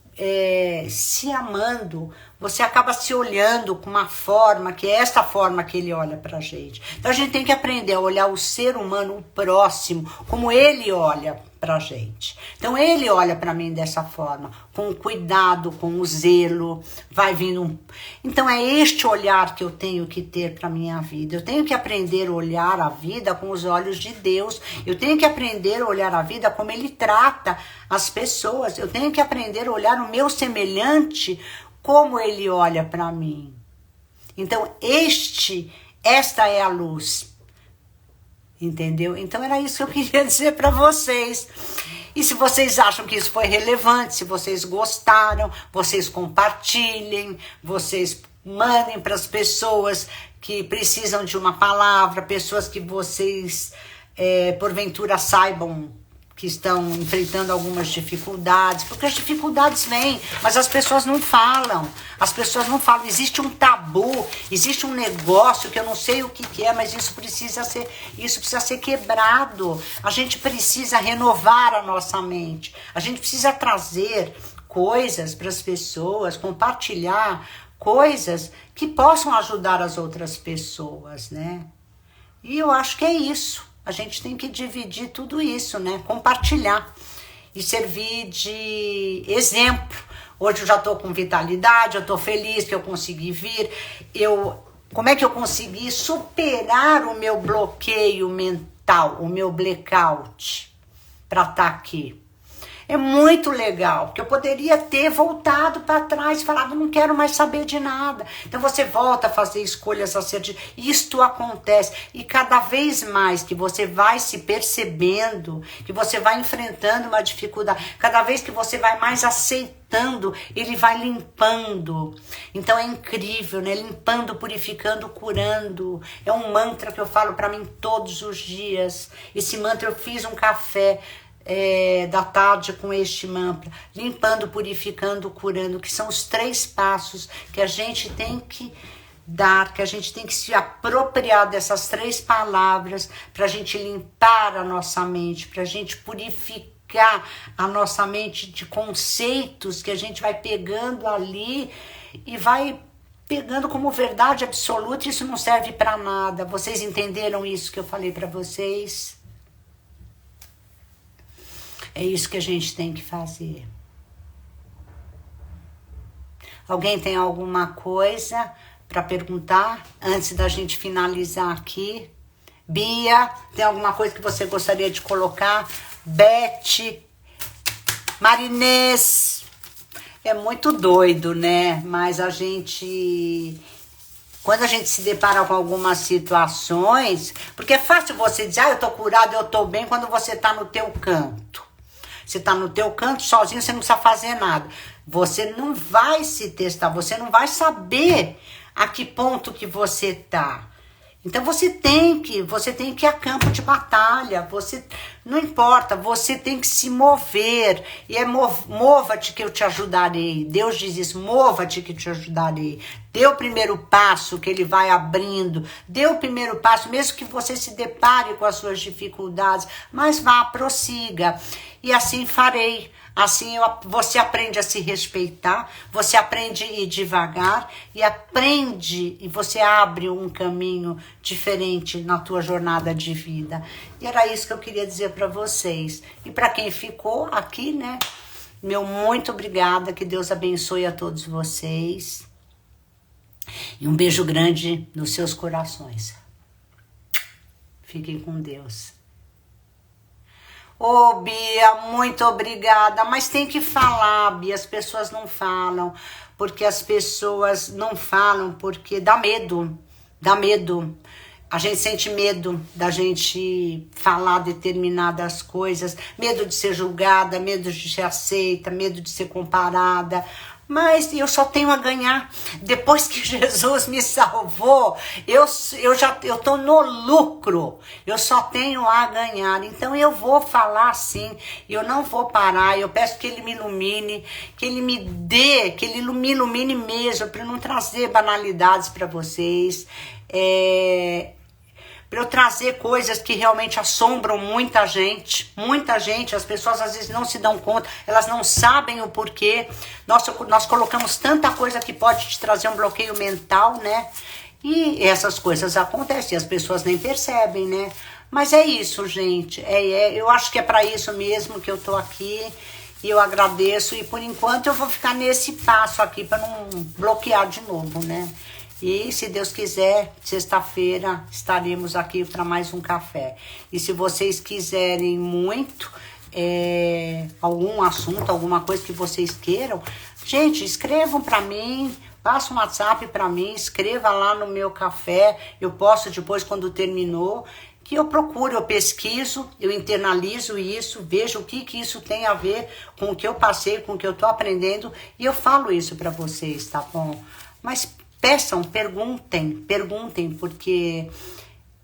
amando, você acaba se olhando com uma forma, que é essa forma que ele olha pra gente. Então a gente tem que aprender a olhar o ser humano, o próximo, como ele olha pra gente. Então ele olha pra mim dessa forma, com cuidado, com o zelo, vai vindo Então é este olhar que eu tenho que ter pra minha vida. Eu tenho que aprender a olhar a vida com os olhos de Deus. Eu tenho que aprender a olhar a vida como ele trata as pessoas. Eu tenho que aprender a olhar o meu semelhante como ele olha pra mim. Então, esta é a luz. Entendeu? Então era isso que eu queria dizer para vocês. E se vocês acham que isso foi relevante, se vocês gostaram, vocês compartilhem, vocês mandem para as pessoas que precisam de uma palavra, pessoas que vocês, porventura, saibam que estão enfrentando algumas dificuldades, porque as dificuldades vêm, mas as pessoas não falam. As pessoas não falam. Existe um tabu, existe um negócio que eu não sei o que é, mas isso precisa ser quebrado. A gente precisa renovar a nossa mente. A gente precisa trazer coisas para as pessoas, compartilhar coisas que possam ajudar as outras pessoas, né? E eu acho que é isso. A gente tem que dividir tudo isso, né? Compartilhar e servir de exemplo. Hoje eu já estou com vitalidade, eu estou feliz que eu consegui vir. Como é que eu consegui superar o meu bloqueio mental, o meu blackout, para estar aqui? É muito legal, porque eu poderia ter voltado para trás e falado, não quero mais saber de nada. Então você volta a fazer escolhas assertivas. Isto acontece. E cada vez mais que você vai se percebendo, que você vai enfrentando uma dificuldade, cada vez que você vai mais aceitando, ele vai limpando. Então é incrível, né? Limpando, purificando, curando. É um mantra que eu falo para mim todos os dias. Esse mantra eu fiz um café da tarde com este mantra, limpando, purificando, curando, que são os 3 passos que a gente tem que dar, que a gente tem que se apropriar dessas 3 palavras para a gente limpar a nossa mente, para a gente purificar a nossa mente de conceitos que a gente vai pegando ali e vai pegando como verdade absoluta. Isso não serve para nada. Vocês entenderam isso que eu falei para vocês? É isso que a gente tem que fazer. Alguém tem alguma coisa para perguntar antes da gente finalizar aqui? Bia, tem alguma coisa que você gostaria de colocar? Beth, Marinês. É muito doido, né? Mas quando a gente se depara com algumas situações, porque é fácil você dizer, eu tô curado, eu tô bem, quando você tá no teu canto. Você tá no teu canto sozinho, você não precisa fazer nada. Você não vai se testar, você não vai saber a que ponto que você tá. Então você tem que ir a campo de batalha, não importa, você tem que se mover, e mova-te que eu te ajudarei. Deus diz isso, mova-te que eu te ajudarei. Dê o primeiro passo que ele vai abrindo, dê o primeiro passo, mesmo que você se depare com as suas dificuldades, mas vá, prossiga, e assim farei. Assim você aprende a se respeitar, você aprende a ir devagar e você abre um caminho diferente na tua jornada de vida. E era isso que eu queria dizer para vocês. E para quem ficou aqui, né? Meu muito obrigada, que Deus abençoe a todos vocês. E um beijo grande nos seus corações. Fiquem com Deus. Ô, Bia, muito obrigada, mas tem que falar, Bia, as pessoas não falam, porque dá medo, a gente sente medo da gente falar determinadas coisas, medo de ser julgada, medo de ser aceita, medo de ser comparada. Mas eu só tenho a ganhar. Depois que Jesus me salvou, eu tô no lucro. Eu só tenho a ganhar. Então eu vou falar sim. Eu não vou parar. Eu peço que ele me ilumine, que ele me dê, que ele me ilumine mesmo, para não trazer banalidades para vocês. Para eu trazer coisas que realmente assombram muita gente, as pessoas às vezes não se dão conta, elas não sabem o porquê, nós colocamos tanta coisa que pode te trazer um bloqueio mental, né, e essas coisas acontecem, as pessoas nem percebem, né, mas é isso, gente, eu acho que é para isso mesmo que eu tô aqui, e eu agradeço, e por enquanto eu vou ficar nesse passo aqui, para não bloquear de novo, né. E se Deus quiser, sexta-feira estaremos aqui para mais um café. E se vocês quiserem muito algum assunto, alguma coisa que vocês queiram, gente, escrevam para mim, passa um WhatsApp para mim, escreva lá no meu café, eu posto depois quando terminou, que eu procuro, eu pesquiso, eu internalizo isso, vejo o que isso tem a ver com o que eu passei, com o que eu tô aprendendo, e eu falo isso para vocês, tá bom? Mas peçam, perguntem, porque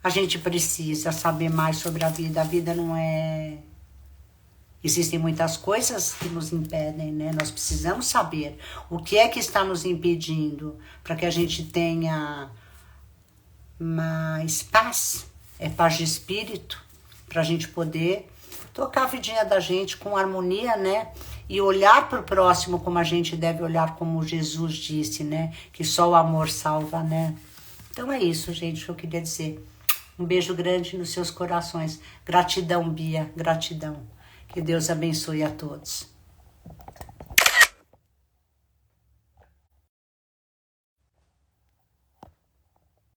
a gente precisa saber mais sobre a vida. A vida não é... Existem muitas coisas que nos impedem, né? Nós precisamos saber o que é que está nos impedindo para que a gente tenha mais paz, paz de espírito, para a gente poder tocar a vidinha da gente com harmonia, né? E olhar para o próximo como a gente deve olhar, como Jesus disse, né? Que só o amor salva, né? Então é isso, gente, que eu queria dizer. Um beijo grande nos seus corações. Gratidão, Bia, gratidão. Que Deus abençoe a todos.